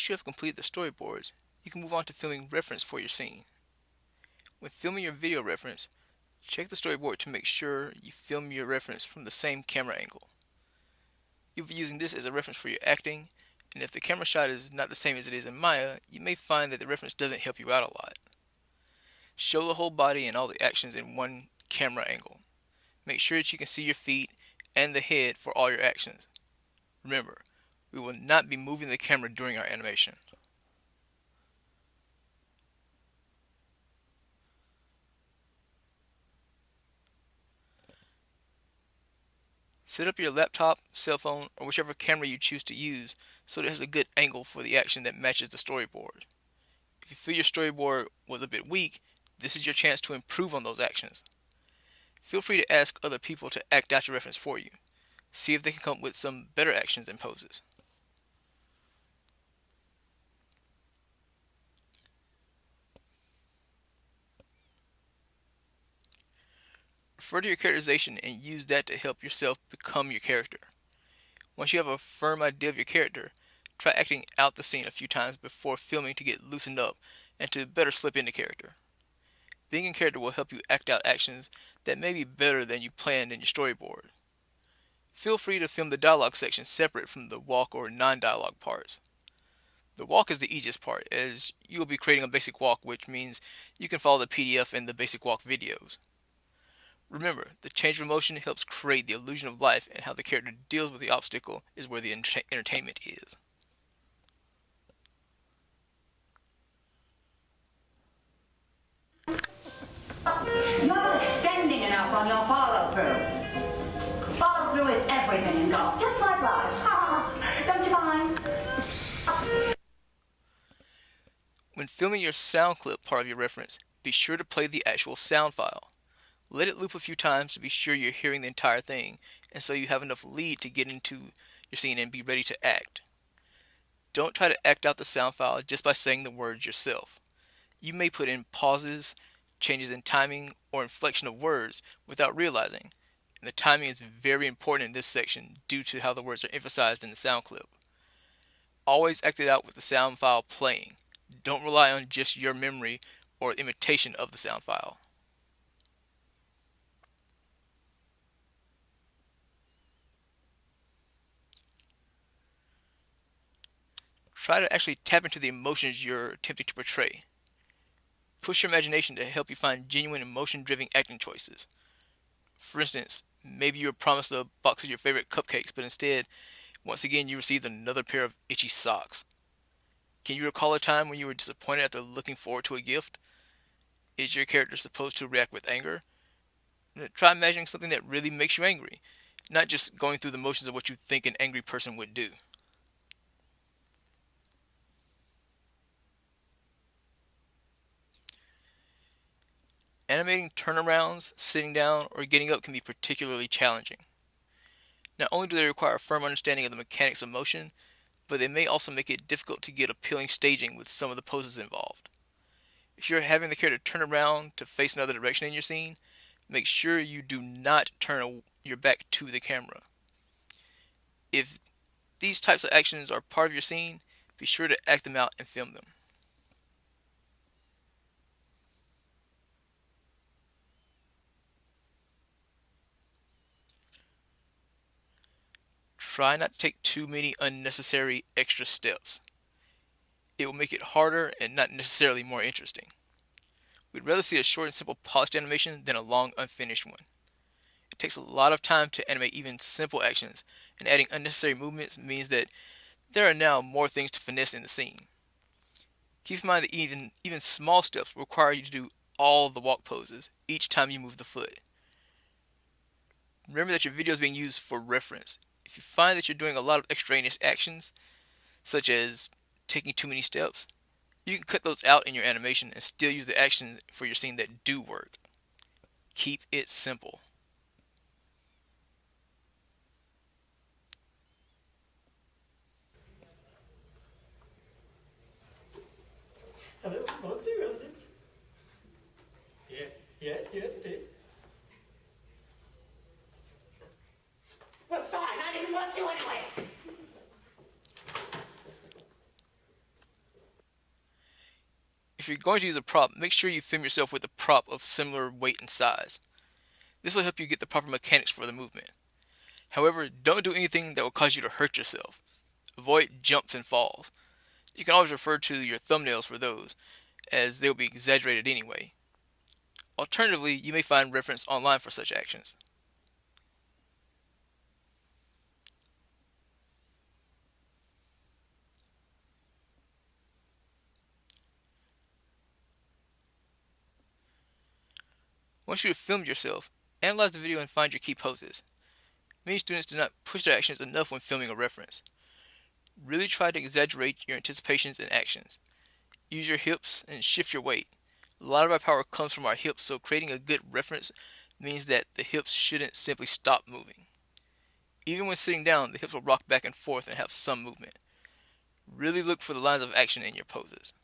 Once you have completed the storyboards, you can move on to filming reference for your scene. When filming your video reference, check the storyboard to make sure you film your reference from the same camera angle. You'll be using this as a reference for your acting, and if the camera shot is not the same as it is in Maya, you may find that the reference doesn't help you out a lot. Show the whole body and all the actions in one camera angle. Make sure that you can see your feet and the head for all your actions. Remember, we will not be moving the camera during our animation. Set up your laptop, cell phone, or whichever camera you choose to use so that it has a good angle for the action that matches the storyboard. If you feel your storyboard was a bit weak, this is your chance to improve on those actions. Feel free to ask other people to act out your reference for you. See if they can come up with some better actions and poses. Refer to your characterization and use that to help yourself become your character. Once you have a firm idea of your character, try acting out the scene a few times before filming to get loosened up and to better slip into character. Being in character will help you act out actions that may be better than you planned in your storyboard. Feel free to film the dialogue section separate from the walk or non-dialogue parts. The walk is the easiest part, as you will be creating a basic walk, which means you can follow the PDF and the basic walk videos. Remember, the change of emotion helps create the illusion of life, and how the character deals with the obstacle is where the entertainment is. Not extending enough on your follow-through. Follow-through is everything in golf, just like life. Don't you mind? When filming your sound clip part of your reference, be sure to play the actual sound file. Let it loop a few times to be sure you're hearing the entire thing, and so you have enough lead to get into your scene and be ready to act. Don't try to act out the sound file just by saying the words yourself. You may put in pauses, changes in timing, or inflection of words without realizing, and the timing is very important in this section due to how the words are emphasized in the sound clip. Always act it out with the sound file playing. Don't rely on just your memory or imitation of the sound file. Try to actually tap into the emotions you're attempting to portray. Push your imagination to help you find genuine emotion-driven acting choices. For instance, maybe you were promised a box of your favorite cupcakes, but instead, once again, you received another pair of itchy socks. Can you recall a time when you were disappointed after looking forward to a gift? Is your character supposed to react with anger? Try imagining something that really makes you angry, not just going through the motions of what you think an angry person would do. Animating turnarounds, sitting down, or getting up can be particularly challenging. Not only do they require a firm understanding of the mechanics of motion, but they may also make it difficult to get appealing staging with some of the poses involved. If you're having the character turn around to face another direction in your scene, make sure you do not turn your back to the camera. If these types of actions are part of your scene, be sure to act them out and film them. Try not to take too many unnecessary extra steps. It will make it harder and not necessarily more interesting. We'd rather see a short and simple polished animation than a long unfinished one. It takes a lot of time to animate even simple actions, and adding unnecessary movements means that there are now more things to finesse in the scene. Keep in mind that even small steps require you to do all the walk poses each time you move the foot. Remember that your video is being used for reference. If you find that you're doing a lot of extraneous actions, such as taking too many steps, you can cut those out in your animation and still use the actions for your scene that do work. Keep it simple. Hello, Monty residence. Yeah, yes, it is. Well, fine, I didn't want to anyway. if you're going to use a prop, make sure you film yourself with a prop of similar weight and size. This will help you get the proper mechanics for the movement. However, don't do anything that will cause you to hurt yourself. Avoid jumps and falls. You can always refer to your thumbnails for those, as they will be exaggerated anyway. Alternatively, you may find reference online for such actions. Once you have filmed yourself, analyze the video and find your key poses. Many students do not push their actions enough when filming a reference. Really try to exaggerate your anticipations and actions. Use your hips and shift your weight. A lot of our power comes from our hips, so creating a good reference means that the hips shouldn't simply stop moving. Even when sitting down, the hips will rock back and forth and have some movement. Really look for the lines of action in your poses.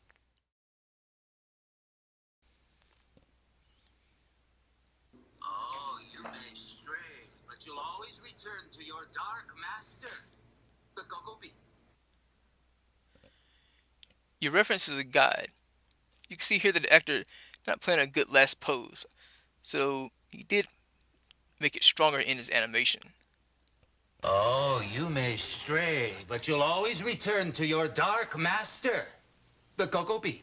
Oh, you may stray, but you'll always return to your dark master, the Go-Go Bee. Your reference is a guide. You can see here that the actor did not plan a good last pose, so he did make it stronger in his animation. Oh, you may stray, but you'll always return to your dark master, the Go-Go Bee.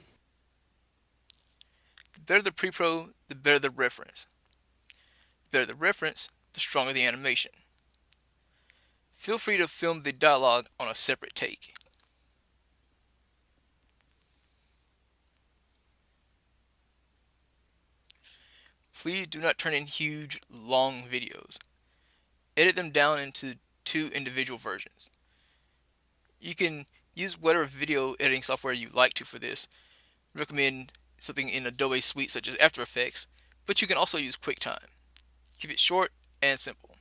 The better the pre-pro, the better the reference. The better the reference, the stronger the animation. Feel free to film the dialogue on a separate take. Please do not turn in huge, long videos. Edit them down into 2 individual versions. You can use whatever video editing software you like to for this. Recommend something in Adobe Suite such as After Effects, but you can also use QuickTime. Keep it short and simple.